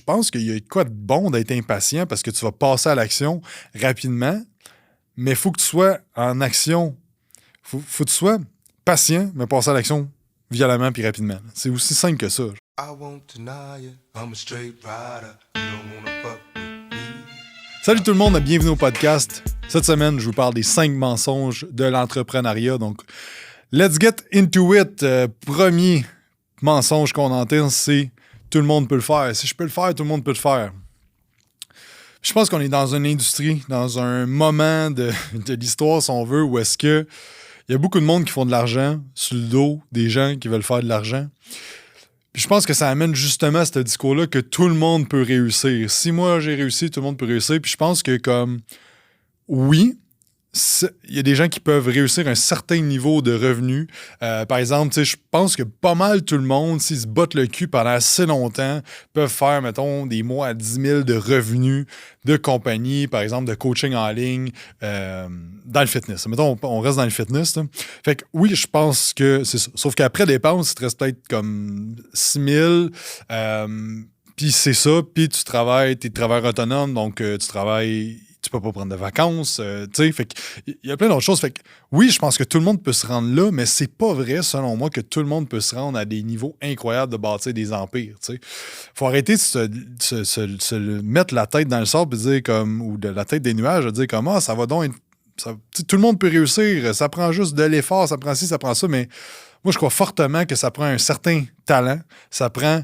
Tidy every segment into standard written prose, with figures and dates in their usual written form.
pense qu'il y a quoi de bon d'être impatient parce que tu vas passer à l'action rapidement, mais il faut que tu sois en action. Faut que tu sois patient, mais passer à l'action violemment puis rapidement. C'est aussi simple que ça. Salut tout le monde, bienvenue au podcast. Cette semaine, je vous parle des 5 mensonges de l'entrepreneuriat. Donc, let's get into it. Premier mensonge qu'on entend, c'est « tout le monde peut le faire ». Si je peux le faire, tout le monde peut le faire. Je pense qu'on est dans une industrie, dans un moment de l'histoire, si on veut, où est-ce que il y a beaucoup de monde qui font de l'argent sur le dos des gens qui veulent faire de l'argent. Puis je pense que ça amène justement à ce discours-là que tout le monde peut réussir. Si moi j'ai réussi, tout le monde peut réussir. Puis je pense que oui, il y a des gens qui peuvent réussir un certain niveau de revenus. Par exemple, je pense que pas mal tout le monde, s'ils se bottent le cul pendant assez longtemps, peuvent faire, mettons, des mois à 10 000 de revenus de compagnie, par exemple, de coaching en ligne dans le fitness. Mettons, on reste dans le fitness. Là. Fait que oui, je pense que c'est ça. Sauf qu'après dépenses, il te reste peut-être comme 6 000. Puis c'est ça. Puis tu travailles, tu es travailleur autonome, donc tu travailles... Tu peux pas prendre de vacances, tu sais, fait qu'il y a plein d'autres choses. Fait que oui, je pense que tout le monde peut se rendre là, mais c'est pas vrai, selon moi, que tout le monde peut se rendre à des niveaux incroyables de bâtir des empires, tu sais. Faut arrêter de se mettre la tête dans le sable et dire ou de la tête des nuages, de dire ça va donc être, tout le monde peut réussir, ça prend juste de l'effort, ça prend ci, ça prend ça, mais moi, je crois fortement que ça prend un certain talent, ça prend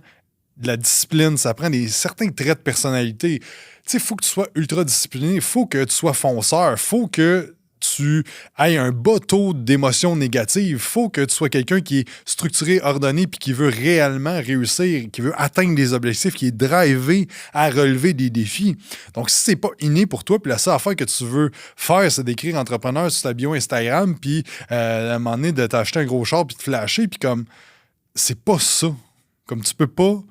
de la discipline, ça prend certains traits de personnalité. Tu sais, il faut que tu sois ultra discipliné, il faut que tu sois fonceur, il faut que tu aies un bas taux d'émotions négatives, il faut que tu sois quelqu'un qui est structuré, ordonné, puis qui veut réellement réussir, qui veut atteindre des objectifs, qui est drivé à relever des défis. Donc, si c'est pas inné pour toi, puis la seule affaire que tu veux faire, c'est d'écrire entrepreneur sur ta bio Instagram, puis à un moment donné, de t'acheter un gros char, puis de flasher, puis c'est pas ça. Comme tu peux pas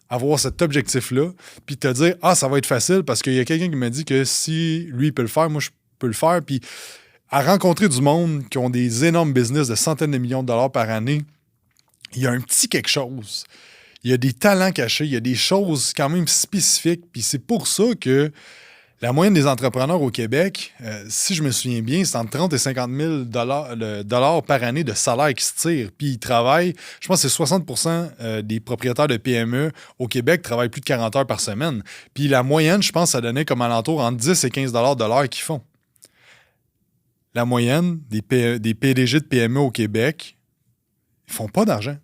avoir cet objectif-là, puis te dire « Ah, ça va être facile parce qu'il y a quelqu'un qui m'a dit que si lui, il peut le faire, moi, je peux le faire. » Puis à rencontrer du monde qui ont des énormes business de centaines de millions de dollars par année, il y a un petit quelque chose. Il y a des talents cachés, il y a des choses quand même spécifiques, puis c'est pour ça que la moyenne des entrepreneurs au Québec, si je me souviens bien, c'est entre 30 et 50 000 dollars par année de salaire qui se tirent. Puis ils travaillent, je pense que c'est 60% des propriétaires de PME au Québec travaillent plus de 40 heures par semaine. Puis la moyenne, je pense, ça donnait comme alentour entre 10 et 15 $ de l'heure qu'ils font. La moyenne des PDG de PME au Québec, ils font pas d'argent.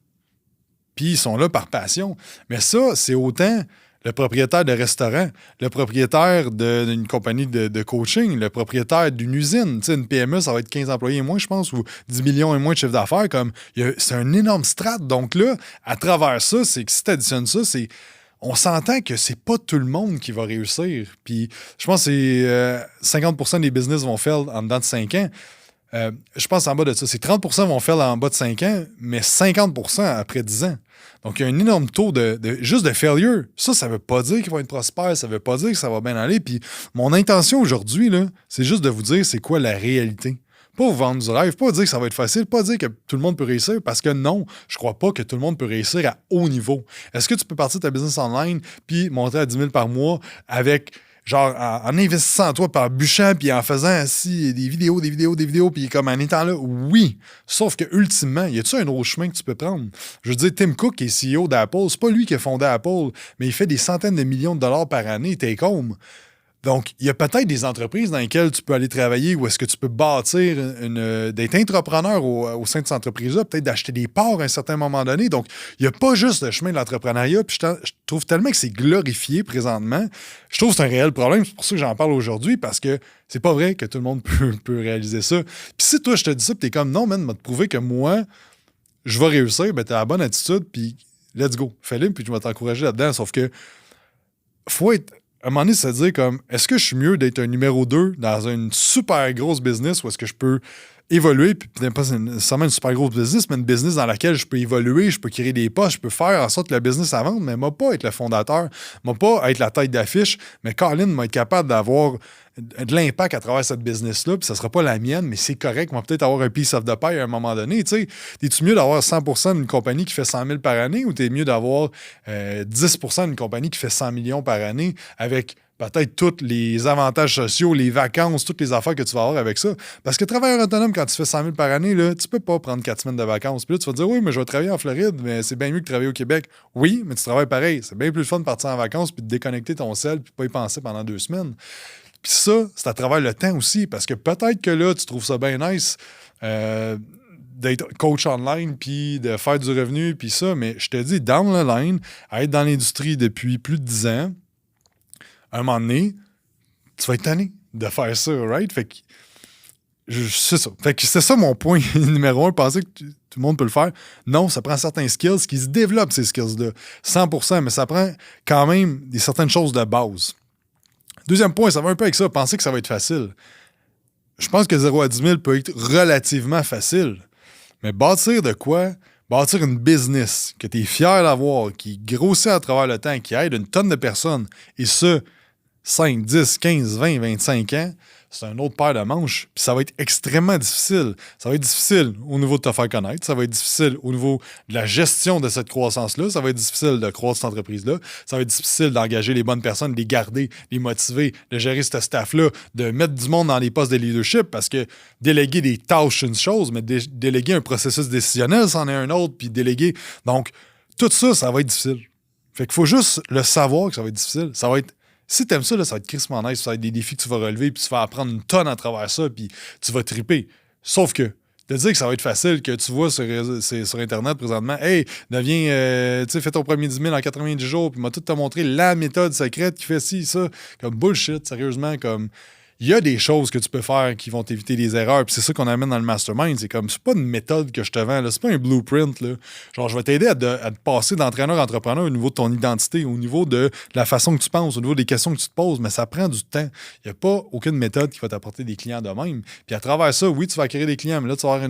Puis ils sont là par passion. Mais ça, c'est autant le propriétaire de restaurant, le propriétaire d'une compagnie de coaching, le propriétaire d'une usine. Tu sais, une PME, ça va être 15 employés et moins, je pense, ou 10 millions et moins de chiffre d'affaires. C'est un énorme strat. Donc là, à travers ça, c'est que si tu additionnes ça, on s'entend que c'est pas tout le monde qui va réussir. Puis je pense que c'est 50% des business vont faire en dedans de 5 ans. Je pense en bas de ça. C'est 30% vont faire en bas de 5 ans, mais 50% après 10 ans. Donc, il y a un énorme taux juste de failure. Ça veut pas dire qu'ils vont être prospères, ça veut pas dire que ça va bien aller. Puis mon intention aujourd'hui, là, c'est juste de vous dire c'est quoi la réalité. Pas vous vendre du rêve, pas dire que ça va être facile, pas dire que tout le monde peut réussir, parce que non, je crois pas que tout le monde peut réussir à haut niveau. Est-ce que tu peux partir de ta business online puis monter à 10 000 par mois avec... genre, en investissant en toi par bûchant, puis en faisant ainsi des vidéos, puis comme en étant là, oui. Sauf que ultimement, y a-tu un autre chemin que tu peux prendre? Je veux dire, Tim Cook est CEO d'Apple, c'est pas lui qui a fondé Apple, mais il fait des centaines de millions de dollars par année, take home. Donc, il y a peut-être des entreprises dans lesquelles tu peux aller travailler où est-ce que tu peux bâtir d'être entrepreneur au sein de cette entreprise-là, peut-être d'acheter des parts à un certain moment donné. Donc, il n'y a pas juste le chemin de l'entrepreneuriat. Puis je trouve tellement que c'est glorifié présentement. Je trouve que c'est un réel problème. C'est pour ça que j'en parle aujourd'hui, parce que c'est pas vrai que tout le monde peut réaliser ça. Puis si toi, je te dis ça, puis t'es comme, non, man, m'a te prouver que moi, je vais réussir, ben t'as la bonne attitude, puis let's go. Fais-le, puis je vais t'encourager là-dedans. Sauf que faut être... À un moment donné, c'est-à-dire est-ce que je suis mieux d'être un numéro 2 dans une super grosse business ou est-ce que je peux évoluer, puis pas nécessairement une super grosse business, mais une business dans laquelle je peux évoluer, je peux créer des postes, je peux faire en sorte que le business avance, mais moi pas être le fondateur, moi pas être la tête d'affiche, mais Colin m'a être capable d'avoir de l'impact à travers cette business-là, puis ça sera pas la mienne, mais c'est correct, on va peut-être avoir un piece of the pie à un moment donné, tu sais. T'es-tu mieux d'avoir 100% d'une compagnie qui fait 100 000 par année, ou t'es mieux d'avoir 10% d'une compagnie qui fait 100 millions par année avec peut-être tous les avantages sociaux, les vacances, toutes les affaires que tu vas avoir avec ça. Parce que travailleur autonome, quand tu fais 100 000 par année, là, tu peux pas prendre 4 semaines de vacances. Puis là, tu vas te dire, oui, mais je vais travailler en Floride, mais c'est bien mieux que travailler au Québec. Oui, mais tu travailles pareil. C'est bien plus le fun de partir en vacances puis de déconnecter ton sel puis pas y penser pendant 2 semaines. Puis ça, c'est à travers le temps aussi. Parce que peut-être que là, tu trouves ça bien nice d'être coach online puis de faire du revenu puis ça, mais je te dis, down the line, à être dans l'industrie depuis plus de 10 ans, à un moment donné, tu vas être tanné de faire ça, right? Fait que c'est ça. Fait que c'est ça mon point numéro 1. Penser que tout le monde peut le faire. Non, ça prend certains skills qui se développent, ces skills-là. 100%, mais ça prend quand même certaines choses de base. Deuxième point, ça va un peu avec ça. Penser que ça va être facile. Je pense que 0 à 10 000 peut être relativement facile. Mais bâtir de quoi? Bâtir une business que tu es fier d'avoir, qui grossit à travers le temps, qui aide une tonne de personnes, et ce, 5, 10, 15, 20, 25 ans, c'est un autre paire de manches. Puis ça va être extrêmement difficile. Ça va être difficile au niveau de te faire connaître. Ça va être difficile au niveau de la gestion de cette croissance-là. Ça va être difficile de croître cette entreprise-là. Ça va être difficile d'engager les bonnes personnes, de les garder, de les motiver, de gérer ce staff-là, de mettre du monde dans les postes de leadership parce que déléguer des tâches, c'est une chose, mais déléguer un processus décisionnel, c'en est un autre, puis déléguer. Donc, tout ça, ça va être difficile. Fait qu'il faut juste le savoir que ça va être difficile. Ça va être Si t'aimes ça, là, ça va être crissement nice, ça va être des défis que tu vas relever, puis tu vas apprendre une tonne à travers ça, puis tu vas triper. Sauf que, de dire que ça va être facile, que tu vois sur Internet présentement, hey, deviens, fais ton premier 10 000 en 90 jours, puis m'a tout te montré la méthode secrète qui fait ci, ça, comme bullshit, sérieusement, comme. Il y a des choses que tu peux faire qui vont t'éviter des erreurs. Puis c'est ça qu'on amène dans le mastermind. C'est comme, c'est pas une méthode que je te vends. Là. C'est pas un blueprint. Là. Genre, je vais t'aider à te passer d'entraîneur-entrepreneur au niveau de ton identité, au niveau de la façon que tu penses, au niveau des questions que tu te poses. Mais ça prend du temps. Il n'y a pas aucune méthode qui va t'apporter des clients de même. Puis à travers ça, oui, tu vas acquérir des clients. Mais là, tu vas avoir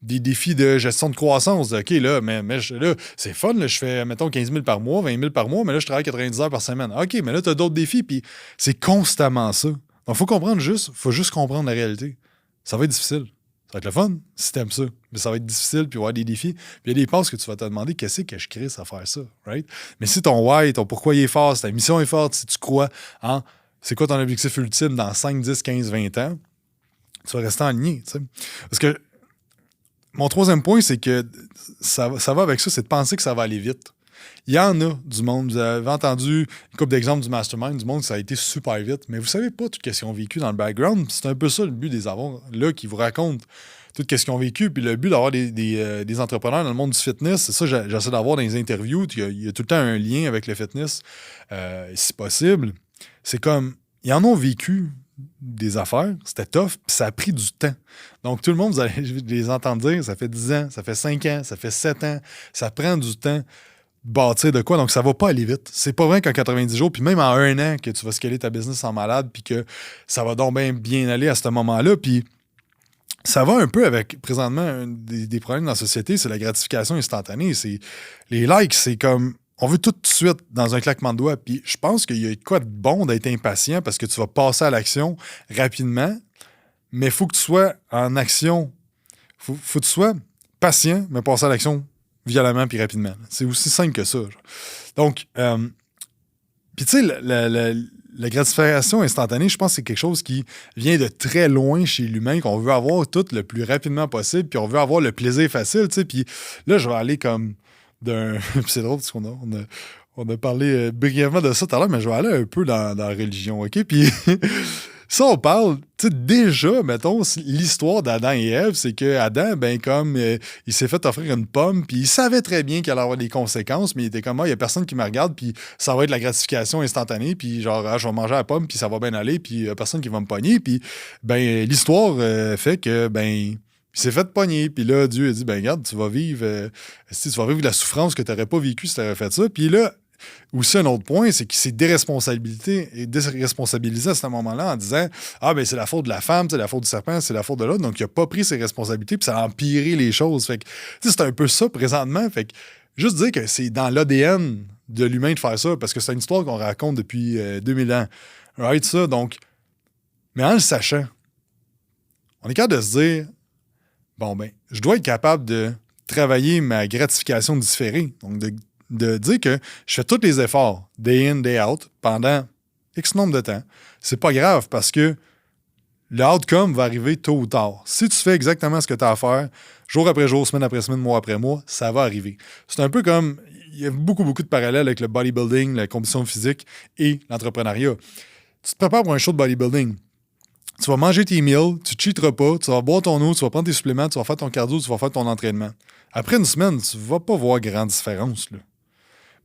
des défis de gestion de croissance. OK, là, mais là, c'est fun. Là, je fais, mettons, 15 000 par mois, 20 000 par mois. Mais là, je travaille 90 heures par semaine. OK, mais là, tu as d'autres défis. Puis c'est constamment ça. Donc, faut juste comprendre la réalité. Ça va être difficile. Ça va être le fun si t'aimes ça. Mais ça va être difficile, puis il va y avoir des défis. Puis il y a des passes que tu vas te demander qu'est-ce que je crée à faire ça, right? Mais si ton why, ton pourquoi il est fort, si ta mission est forte, si tu crois en c'est quoi ton objectif ultime dans 5, 10, 15, 20 ans, tu vas rester aligné, tu sais. Parce que mon troisième point, c'est que ça va avec ça, c'est de penser que ça va aller vite. Il y en a du monde. Vous avez entendu une couple d'exemples du mastermind, du monde, ça a été super vite. Mais vous savez pas tout ce qu'ils ont vécu dans le background. C'est un peu ça le but des avants là qui vous racontent tout ce qu'ils ont vécu. Puis le but d'avoir des entrepreneurs dans le monde du fitness, c'est ça que j'essaie d'avoir dans les interviews. Il y a tout le temps un lien avec le fitness, si possible. C'est comme, ils en ont vécu des affaires, c'était tough, puis ça a pris du temps. Donc, tout le monde, vous allez les entendre dire, ça fait 10 ans, ça fait 5 ans, ça fait 7 ans, ça prend du temps bâtir de quoi, donc ça va pas aller vite. C'est pas vrai qu'en 90 jours, puis même en 1 an, que tu vas scaler ta business en malade, puis que ça va donc bien aller à ce moment-là, puis ça va un peu avec, présentement, des problèmes dans la société, c'est la gratification instantanée. C'est les likes, c'est comme, on veut tout de suite dans un claquement de doigts, puis je pense qu'il y a quoi de bon d'être impatient parce que tu vas passer à l'action rapidement, mais il faut que tu sois en action. Faut que tu sois patient, mais passer à l'action violemment puis rapidement. C'est aussi simple que ça. Genre. Donc, puis tu sais, la gratification instantanée, je pense que c'est quelque chose qui vient de très loin chez l'humain, qu'on veut avoir tout le plus rapidement possible, puis on veut avoir le plaisir facile, tu sais. Puis là, je vais aller comme d'un... c'est drôle parce on a parlé brièvement de ça tout à l'heure, mais je vais aller un peu dans la religion, OK? Puis... ça, on parle, tu sais, déjà, mettons, l'histoire d'Adam et Ève, c'est que Adam, ben, comme il s'est fait offrir une pomme, puis il savait très bien qu'il allait avoir des conséquences, mais il était comme, il y a personne qui me regarde, puis ça va être la gratification instantanée, puis genre, je vais manger la pomme, puis ça va bien aller, puis il y a personne qui va me pogner, puis, ben, l'histoire fait que, ben, il s'est fait pogner, puis là, Dieu a dit, ben, regarde, tu vas vivre la souffrance que tu n'aurais pas vécue si tu aurais fait ça, puis là, aussi, un autre point, c'est qu'il s'est déresponsabilisé à ce moment-là en disant « Ah, ben c'est la faute de la femme, c'est la faute du serpent, c'est la faute de l'autre. » Donc, il n'a pas pris ses responsabilités, puis ça a empiré les choses. Fait que, c'est un peu ça présentement. Fait que, juste dire que c'est dans l'ADN de l'humain de faire ça, parce que c'est une histoire qu'on raconte depuis 2000 ans. Right, ça? Donc, mais en le sachant, on est capable de se dire bon, ben, je dois être capable de travailler ma gratification différée. Donc, de dire que je fais tous les efforts, day in, day out, pendant X nombre de temps. C'est pas grave parce que le outcome va arriver tôt ou tard. Si tu fais exactement ce que tu as à faire, jour après jour, semaine après semaine, mois après mois, ça va arriver. C'est un peu comme, il y a beaucoup de parallèles avec le bodybuilding, la condition physique et l'entrepreneuriat. Tu te prépares pour un show de bodybuilding. Tu vas manger tes meals, tu ne cheateras pas, tu vas boire ton eau, tu vas prendre tes suppléments, tu vas faire ton cardio, tu vas faire ton entraînement. Après une semaine, tu ne vas pas voir grande différence, là.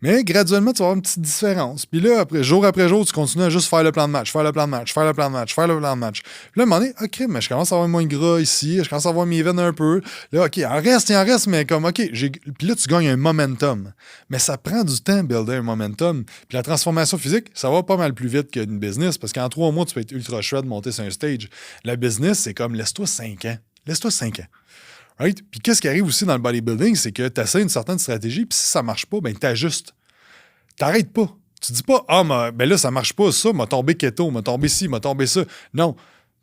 Mais graduellement, tu vas avoir une petite différence. Puis là, jour après jour, tu continues à juste faire le plan de match, faire le plan de match, faire le plan de match, faire le plan de match. Puis là, à un moment donné, OK, mais je commence à avoir moins de gras ici, je commence à avoir mes veines un peu. Là, OK, il en reste, mais comme, OK, puis là, tu gagnes un momentum. Mais ça prend du temps, builder un momentum. Puis la transformation physique, ça va pas mal plus vite qu'une business, parce qu'en 3 mois, tu peux être ultra shred, monter sur un stage. La business, c'est comme, laisse-toi 5 ans. Laisse-toi 5 ans. Right? Puis qu'est-ce qui arrive aussi dans le bodybuilding, c'est que tu essaies une certaine stratégie, puis si ça marche pas, ben t'ajustes. T'arrêtes pas. Tu dis pas, ben là, ça marche pas, ça, m'a tombé keto, m'a tombé ci, m'a tombé ça. Non.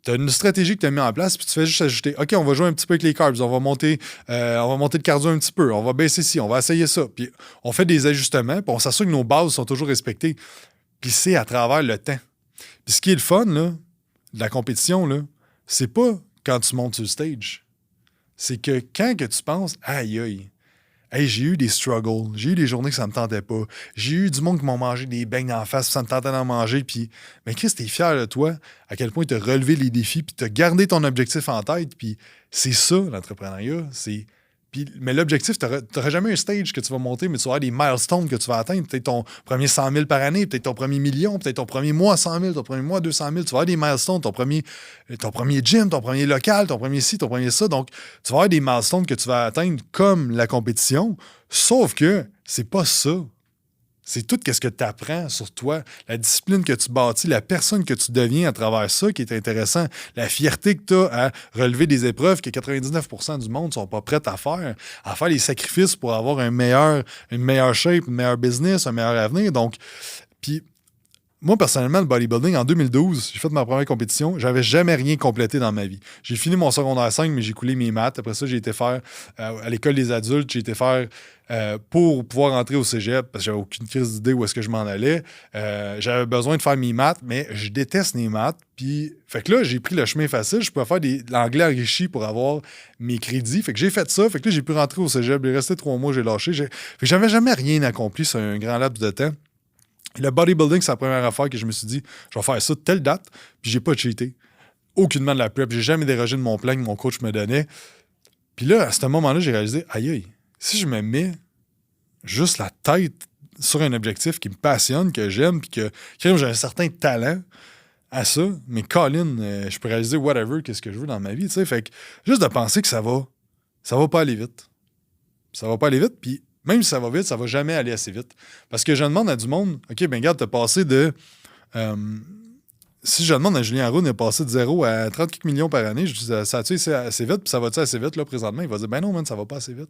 Tu as une stratégie que tu as mis en place, puis tu fais juste ajouter, OK, on va jouer un petit peu avec les carbs, on va monter le cardio un petit peu, on va baisser ci, on va essayer ça. Puis on fait des ajustements, puis on s'assure que nos bases sont toujours respectées. Puis c'est à travers le temps. Puis ce qui est le fun, là, de la compétition, là, c'est pas quand tu montes sur le stage. C'est que quand que tu penses, aïe, aïe, hey, j'ai eu des struggles, j'ai eu des journées que ça me tentait pas, j'ai eu du monde qui m'ont mangé des beignes en face, puis ça me tentait d'en manger, puis, mais Chris, t'es fier de toi, à quel point t'as relevé les défis, puis t'as gardé ton objectif en tête, puis c'est ça, l'entrepreneuriat, mais l'objectif, t'auras jamais un stage que tu vas monter, mais tu vas avoir des milestones que tu vas atteindre, peut-être ton premier 100 000 par année, peut-être ton premier million, peut-être ton premier mois 100 000, ton premier mois 200 000, tu vas avoir des milestones, ton premier gym, ton premier local, ton premier ci, ton premier ça, donc tu vas avoir des milestones que tu vas atteindre comme la compétition, sauf que c'est pas ça. C'est tout ce que tu apprends sur toi, la discipline que tu bâtis, la personne que tu deviens à travers ça qui est intéressant, la fierté que tu as à relever des épreuves que 99% du monde ne sont pas prêts à faire les sacrifices pour avoir une meilleure shape, une meilleure business, un meilleur avenir. Donc, puis moi, personnellement, le bodybuilding, en 2012, j'ai fait ma première compétition. J'avais jamais rien complété dans ma vie. J'ai fini mon secondaire 5, mais j'ai coulé mes maths. Après ça, j'ai été faire à l'école des adultes. J'ai été faire pour pouvoir entrer au cégep, parce que j'avais aucune crise d'idée où est-ce que je m'en allais. J'avais besoin de faire mes maths, mais je déteste les maths. Puis, fait que là, j'ai pris le chemin facile. Je pouvais faire de l'anglais enrichi pour avoir mes crédits. Fait que j'ai fait ça. Fait que là, j'ai pu rentrer au cégep. Il restait 3 mois, j'ai lâché. Fait que j'avais jamais rien accompli sur un grand laps de temps. Et le bodybuilding, c'est la première affaire que je me suis dit, je vais faire ça de telle date, puis j'ai pas cheaté. Aucunement de la prep. J'ai jamais dérogé de mon plan que mon coach me donnait. Puis là, à ce moment-là, j'ai réalisé, aïe, si je me mets juste la tête sur un objectif qui me passionne, que j'aime, puis que j'ai un certain talent à ça, mais Colin, je peux réaliser whatever, qu'est-ce que je veux dans ma vie, tu sais. Fait que juste de penser que ça va pas aller vite. Ça va pas aller vite, puis même si ça va vite, ça va jamais aller assez vite. Parce que je demande à du monde, OK, ben regarde, t'as passé de... si je demande à Julien Roux, il a passé de 0 à 30 quelques millions par année, je dis, ça a-tu assez vite, puis ça va-tu assez vite, là, présentement? Il va dire, ben non, man, ça va pas assez vite.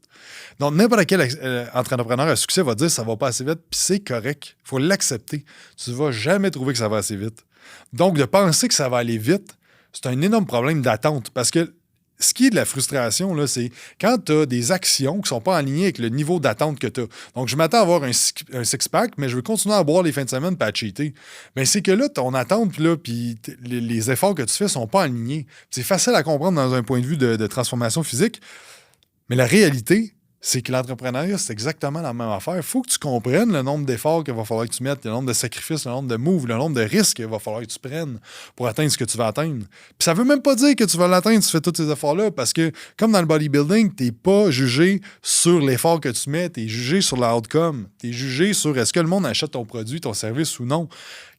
Donc, n'importe quel entrepreneur à succès va dire, ça va pas assez vite, puis c'est correct. Il faut l'accepter. Tu vas jamais trouver que ça va assez vite. Donc, de penser que ça va aller vite, c'est un énorme problème d'attente, parce que ce qui est de la frustration, là, c'est quand tu as des actions qui ne sont pas alignées avec le niveau d'attente que tu as. Donc, je m'attends à avoir un six-pack, mais je veux continuer à boire les fins de semaine et à cheater. Mais c'est que là, ton attente, puis les efforts que tu fais ne sont pas alignés. C'est facile à comprendre dans un point de vue de transformation physique, mais la réalité, c'est que l'entrepreneuriat, c'est exactement la même affaire. Il faut que tu comprennes le nombre d'efforts qu'il va falloir que tu mettes, le nombre de sacrifices, le nombre de moves, le nombre de risques qu'il va falloir que tu prennes pour atteindre ce que tu vas atteindre. Puis ça veut même pas dire que tu vas l'atteindre si tu fais tous ces efforts-là, parce que, comme dans le bodybuilding, tu n'es pas jugé sur l'effort que tu mets, tu es jugé sur l'outcome. Tu es jugé sur est-ce que le monde achète ton produit, ton service ou non.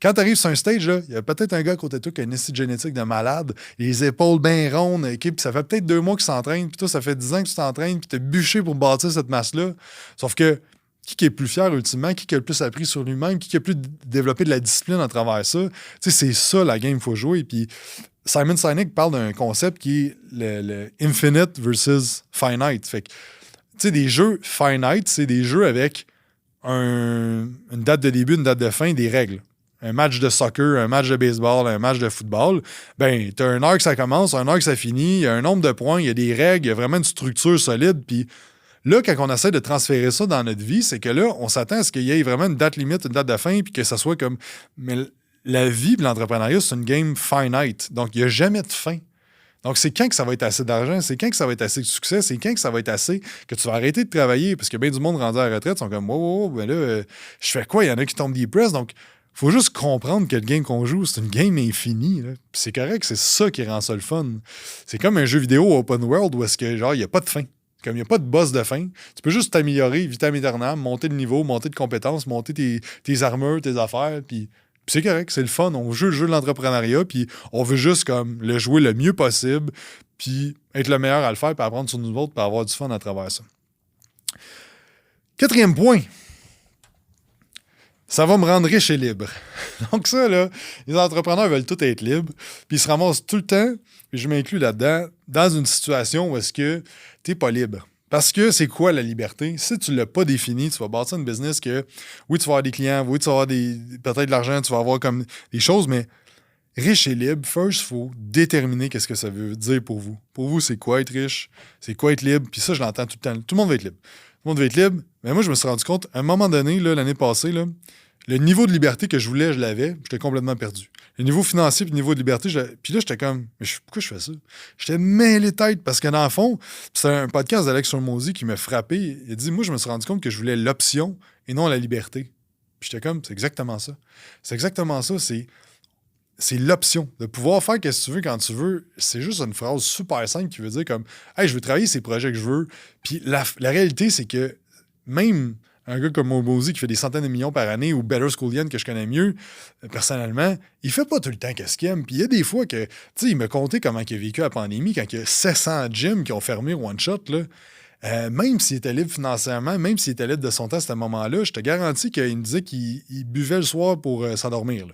Quand tu arrives sur un stage, il y a peut-être un gars à côté de toi qui a une acide génétique de malade, les épaules bien rondes, puis ça fait peut-être 2 mois qu'il s'entraîne, puis toi, ça fait 10 ans que tu t'entraînes, puis tu as bûché pour bâtir cette masse-là. Sauf que qui est plus fier ultimement, qui a le plus appris sur lui-même, qui a le plus développé de la discipline à travers ça. Tu sais, c'est ça la game qu'il faut jouer. Puis Simon Sinek parle d'un concept qui est le infinite versus finite. Fait que, tu sais, des jeux finite, c'est des jeux avec une date de début, une date de fin, des règles. Un match de soccer, un match de baseball, un match de football, ben, t'as une heure que ça commence, une heure que ça finit, il y a un nombre de points, il y a des règles, il y a vraiment une structure solide, puis là, quand on essaie de transférer ça dans notre vie, c'est que là, on s'attend à ce qu'il y ait vraiment une date limite, une date de fin, puis que ça soit comme... Mais la vie et l'entrepreneuriat, c'est une game finite. Donc, il n'y a jamais de fin. Donc, c'est quand que ça va être assez d'argent, c'est quand que ça va être assez de succès, c'est quand que ça va être assez que tu vas arrêter de travailler. Parce que bien du monde rendu à la retraite sont comme, wow, ben là, je fais quoi? Il y en a qui tombent depressed. Donc, il faut juste comprendre que le game qu'on joue, c'est une game infinie. Là. Puis c'est correct, c'est ça qui rend ça le fun. C'est comme un jeu vidéo open world où est-ce que, genre, il n'y a pas de fin. Comme il n'y a pas de boss de fin, tu peux juste t'améliorer vitam aeternam, monter de niveau, monter de compétences, monter tes armures, tes affaires, puis c'est correct, c'est le fun. On joue le jeu de l'entrepreneuriat, puis on veut juste comme le jouer le mieux possible, puis être le meilleur à le faire, puis apprendre sur nous autres, puis avoir du fun à travers ça. 4e point. Ça va me rendre riche et libre. Donc ça, là, les entrepreneurs veulent tout être libres, puis ils se ramassent tout le temps, puis je m'inclus là-dedans, dans une situation où est-ce que t'es pas libre. Parce que c'est quoi la liberté? Si tu ne l'as pas défini, tu vas bâtir une business que, oui, tu vas avoir des clients, oui, tu vas avoir peut-être de l'argent, tu vas avoir comme des choses, mais riche et libre, first, il faut déterminer qu'est-ce que ça veut dire pour vous. Pour vous, c'est quoi être riche? C'est quoi être libre? Puis ça, je l'entends tout le temps. Tout le monde veut être libre. Tout le monde veut être libre. Mais moi, je me suis rendu compte, à un moment donné, là, l'année passée, là, le niveau de liberté que je voulais, je l'avais. J'étais complètement perdu. Le niveau financier et le niveau de liberté, puis là, j'étais comme, mais pourquoi je fais ça? J'étais mêlé tête parce que dans le fond, c'est un podcast d'Alex Hormozy qui m'a frappé. Il a dit, moi, je me suis rendu compte que je voulais l'option et non la liberté. Puis j'étais comme, c'est exactement ça. C'est exactement ça. C'est l'option. De pouvoir faire ce que tu veux quand tu veux. C'est juste une phrase super simple qui veut dire comme, hey, je veux travailler ces projets que je veux. Puis la réalité, c'est que même un gars comme Hormozy qui fait des centaines de millions par année ou Better Schoolian que je connais mieux, personnellement, il fait pas tout le temps qu'est-ce qu'il aime. Puis il y a des fois que, tu sais, il m'a conté comment il a vécu la pandémie quand il y a 700 gyms qui ont fermé one shot, là. Même s'il était libre financièrement, même s'il était libre de son temps à ce moment-là, je te garantis qu'il me disait qu'il buvait le soir pour s'endormir. Là.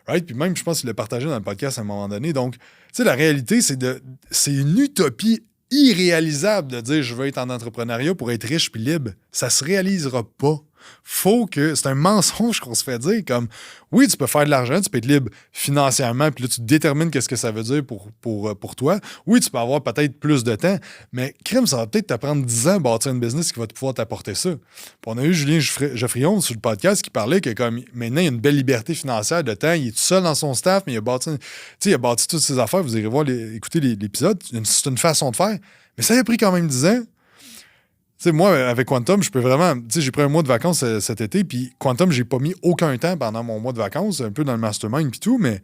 Right? Puis même, je pense qu'il l'a partagé dans le podcast à un moment donné. Donc, tu sais, la réalité, c'est une utopie irréalisable de dire je veux être en entrepreneuriat pour être riche puis libre. Ça se réalisera pas. C'est un mensonge qu'on se fait dire comme oui, tu peux faire de l'argent, tu peux être libre financièrement, puis là, tu détermines qu'est-ce que ça veut dire pour toi. Oui, tu peux avoir peut-être plus de temps, mais crime, ça va peut-être te prendre 10 ans à bâtir une business qui va pouvoir t'apporter ça. Puis on a eu Julien Geoffrion sur le podcast qui parlait que comme maintenant, il y a une belle liberté financière de temps, il est tout seul dans son staff, mais il a bâti toutes ses affaires, vous irez voir écouter l'épisode, c'est une façon de faire, mais ça a pris quand même 10 ans. Tu sais, moi, avec Quantum, je peux vraiment... Tu sais, j'ai pris un mois de vacances cet été, puis Quantum, j'ai pas mis aucun temps pendant mon mois de vacances, un peu dans le mastermind puis tout, mais...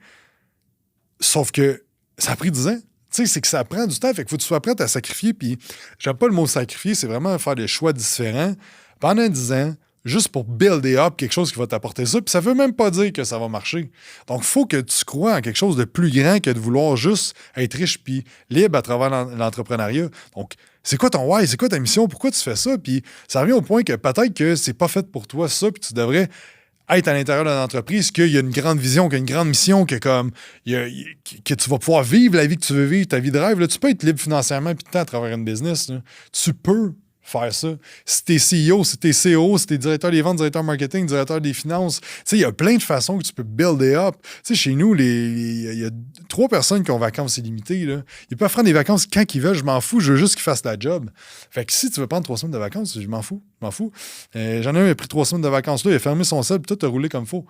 Sauf que ça a pris 10 ans. Tu sais, c'est que ça prend du temps, fait qu'il faut que tu sois prêt à sacrifier, puis j'aime pas le mot sacrifier, c'est vraiment faire des choix différents pendant 10 ans, juste pour builder up quelque chose qui va t'apporter ça, puis ça veut même pas dire que ça va marcher. Donc, il faut que tu crois en quelque chose de plus grand que de vouloir juste être riche puis libre à travers l'entrepreneuriat. Donc, c'est quoi ton why? C'est quoi ta mission? Pourquoi tu fais ça? Puis ça revient au point que peut-être que c'est pas fait pour toi ça, puis tu devrais être à l'intérieur de l'entreprise, qu'il y a une grande vision, qu'il y a une grande mission, que comme que tu vas pouvoir vivre la vie que tu veux vivre, ta vie de rêve. Là, tu peux être libre financièrement puis de temps à travers une business. Là. Tu peux faire ça. Si t'es CEO, si t'es CO, si t'es directeur des ventes, directeur marketing, directeur des finances, tu sais, il y a plein de façons que tu peux builder up. Tu sais, chez nous, il y a 3 personnes qui ont vacances illimitées, là. Ils peuvent prendre des vacances quand ils veulent, je m'en fous, je veux juste qu'ils fassent la job. Fait que si tu veux prendre 3 semaines de vacances, je m'en fous. J'en ai un qui a pris 3 semaines de vacances là, il a fermé son sel, puis tout a roulé comme il faut.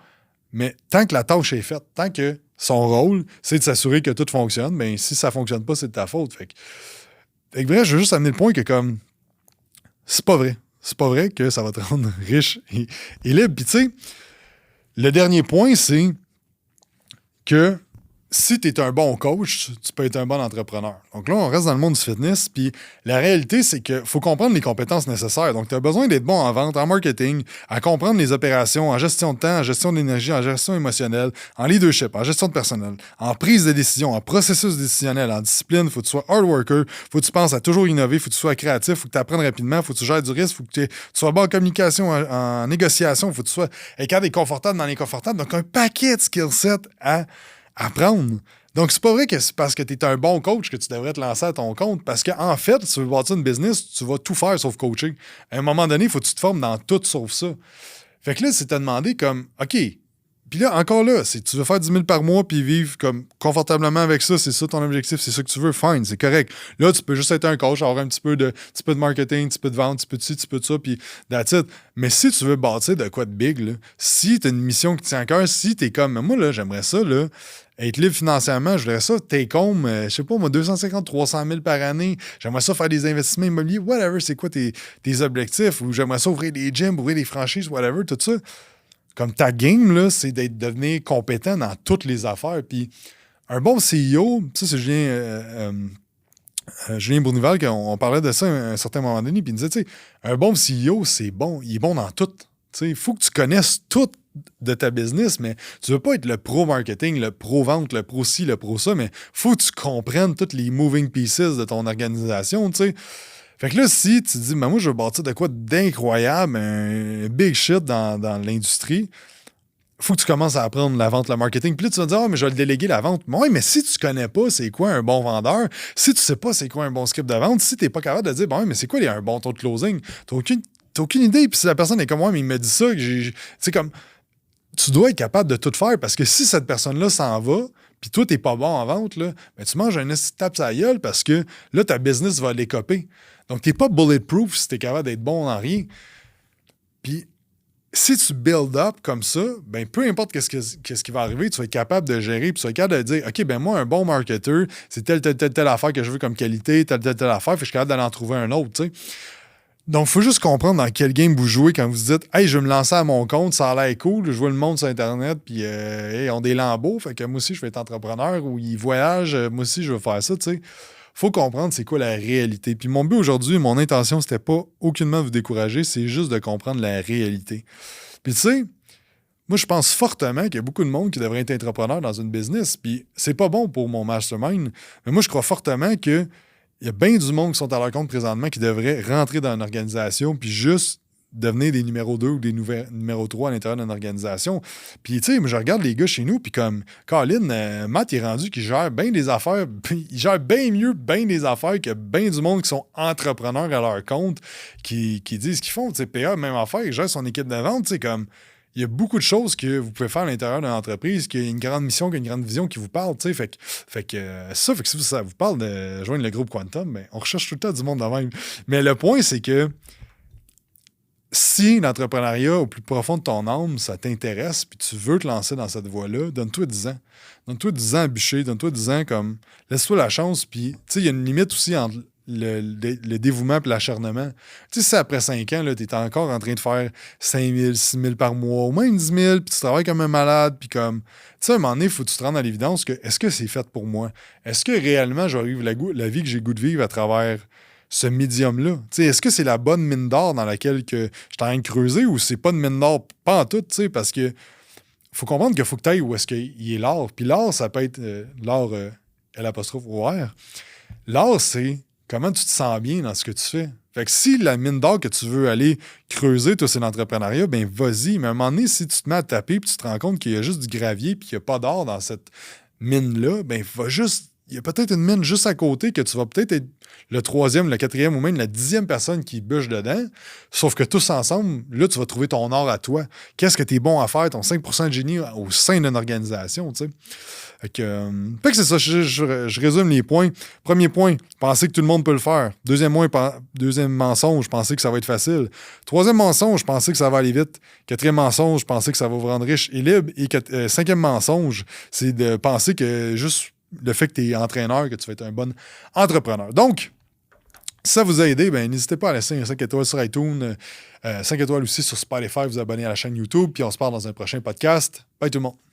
Mais tant que la tâche est faite, tant que son rôle, c'est de s'assurer que tout fonctionne, bien, si ça fonctionne pas, c'est de ta faute. Fait que bref, je veux juste amener le point que comme c'est pas vrai. C'est pas vrai que ça va te rendre riche et libre. Puis tu sais, le dernier point, c'est que si tu es un bon coach, tu peux être un bon entrepreneur. Donc là, on reste dans le monde du fitness, puis la réalité, c'est qu'il faut comprendre les compétences nécessaires. Donc, tu as besoin d'être bon en vente, en marketing, à comprendre les opérations, en gestion de temps, en gestion d'énergie, en gestion émotionnelle, en leadership, en gestion de personnel, en prise de décision, en processus décisionnel, en discipline. Il faut que tu sois hard worker, il faut que tu penses à toujours innover, il faut que tu sois créatif, il faut que tu apprennes rapidement, il faut que tu gères du risque, il faut que tu sois bon en communication, en négociation, il faut que tu sois capable d'être confortable dans l'inconfortable. Donc, un paquet de skill sets à apprendre. Donc, c'est pas vrai que c'est parce que tu es un bon coach que tu devrais te lancer à ton compte. Parce qu'en fait, si tu veux bâtir une business, tu vas tout faire sauf coacher. À un moment donné, il faut que tu te formes dans tout sauf ça. Fait que là, c'est te demander comme, OK, puis là, encore là, si tu veux faire 10 000 par mois puis vivre comme confortablement avec ça, c'est ça ton objectif, c'est ça que tu veux, fine, c'est correct. Là, tu peux juste être un coach, avoir un petit peu de marketing, un petit peu de vente, un petit peu de ci, un petit peu de ça, puis that's it. Mais si tu veux bâtir de quoi de big, là, si tu as une mission qui te tient à cœur, si tu es comme, moi, là, j'aimerais ça, là, être libre financièrement, je voudrais ça, take home, je sais pas, moi, 250, 300 000 par année. J'aimerais ça faire des investissements immobiliers, whatever, c'est quoi tes objectifs, ou j'aimerais ça ouvrir des gyms, ouvrir des franchises, whatever, tout ça. Comme ta game, là, c'est d'être devenir compétent dans toutes les affaires. Puis un bon CEO, ça, c'est Julien Bournival, on parlait de ça à un certain moment donné, puis il disait, tu sais, un bon CEO, c'est bon, il est bon dans tout. Il faut que tu connaisses tout de ta business, mais tu veux pas être le pro-marketing, le pro-vente, le pro-ci, le pro-ça, mais faut que tu comprennes toutes les moving pieces de ton organisation, tu sais. Fait que là, si tu te dis, moi, je veux bâtir de quoi d'incroyable, un big shit dans l'industrie, faut que tu commences à apprendre la vente, le marketing. Puis là, tu vas te dire, mais je vais le déléguer la vente. Mais oui, mais si tu connais pas c'est quoi un bon vendeur, si tu sais pas c'est quoi un bon script de vente, si t'es pas capable de dire, mais c'est quoi un bon taux de closing, t'as aucune idée. Puis si la personne est comme moi, mais il me dit ça, c'est comme, tu dois être capable de tout faire parce que si cette personne-là s'en va, puis toi, t'es pas bon en vente, là, tu manges un tape sur la gueule parce que là, ta business va l'écoper. Donc, t'es pas bulletproof si t'es capable d'être bon en rien. Puis, si tu build up comme ça, peu importe qu'est-ce qui va arriver, tu vas être capable de gérer, puis tu vas être capable de dire, OK, moi, un bon marketeur, c'est telle affaire que je veux comme qualité, telle affaire, puis je suis capable d'aller en trouver un autre, tu sais. Donc, il faut juste comprendre dans quel game vous jouez quand vous dites, hey, je vais me lancer à mon compte, ça a l'air cool, je vois le monde sur Internet, puis ils ont des lambeaux, fait que moi aussi, je vais être entrepreneur, ou ils voyagent, moi aussi, je veux faire ça, tu sais. Faut comprendre c'est quoi la réalité. Puis mon but aujourd'hui, mon intention, c'était pas aucunement vous décourager, c'est juste de comprendre la réalité. Puis tu sais, moi, je pense fortement qu'il y a beaucoup de monde qui devrait être entrepreneur dans une business, puis c'est pas bon pour mon mastermind, mais moi, je crois fortement que il y a bien du monde qui sont à leur compte présentement qui devraient rentrer dans une organisation puis juste devenir des numéros 2 ou des numéros 3 à l'intérieur d'une organisation. Puis, tu sais, je regarde les gars chez nous, puis comme Colin, Matt, il est rendu qu'il gère bien des affaires, il gère bien mieux bien des affaires que bien du monde qui sont entrepreneurs à leur compte, qui disent ce qu'ils font. Tu sais, PA, même affaire, il gère son équipe de vente, tu sais, comme... Il y a beaucoup de choses que vous pouvez faire à l'intérieur d'une entreprise, qu'il y a une grande mission, qu'il y a une grande vision qui vous parle, tu sais. Fait que si ça vous parle de joindre le groupe Quantum, on recherche tout le temps du monde de même. Mais le point, c'est que si l'entrepreneuriat au plus profond de ton âme, ça t'intéresse, puis tu veux te lancer dans cette voie-là, donne-toi 10 ans. Donne-toi 10 ans à bûcher, donne-toi 10 ans comme... Laisse-toi la chance, puis tu sais, il y a une limite aussi entre le dévouement et l'acharnement. Tu sais, si après 5 ans, tu es encore en train de faire 5 000, 6 000 par mois, ou même 10 000, puis tu travailles comme un malade, puis comme... Tu sais, à un moment donné, il faut que tu te rendes à l'évidence que est-ce que c'est fait pour moi? Est-ce que réellement, je vais vivre la vie que j'ai goût de vivre à travers ce médium-là? Tu sais, est-ce que c'est la bonne mine d'or dans laquelle que je suis en train de creuser ou c'est pas une mine d'or pas en tout, tu sais, parce que faut comprendre qu'il faut que tu ailles où est-ce qu'il est l'or. Puis l'or, ça peut être l'or L''OR. L'or, c'est comment tu te sens bien dans ce que tu fais. Fait que si la mine d'or que tu veux aller creuser, toi, c'est l'entrepreneuriat, vas-y. Mais à un moment donné, si tu te mets à taper puis tu te rends compte qu'il y a juste du gravier puis qu'il n'y a pas d'or dans cette mine-là, il y a peut-être une mine juste à côté que tu vas peut-être être le 3e, le 4e ou même la 10e personne qui bûche dedans. Sauf que tous ensemble, là, tu vas trouver ton or à toi. Qu'est-ce que tu es bon à faire, ton 5% de génie au sein d'une organisation, tu sais. Fait que c'est ça, je résume les points. Premier point, penser que tout le monde peut le faire. Deuxième mensonge, penser que ça va être facile. Troisième mensonge, penser que ça va aller vite. Quatrième mensonge, penser que ça va vous rendre riche et libre. Et cinquième mensonge, c'est de penser que juste le fait que tu es entraîneur, que tu vas être un bon entrepreneur. Donc, si ça vous a aidé, n'hésitez pas à laisser un 5 étoiles sur iTunes, 5 étoiles aussi sur Spotify, vous abonner à la chaîne YouTube, puis on se parle dans un prochain podcast. Bye tout le monde.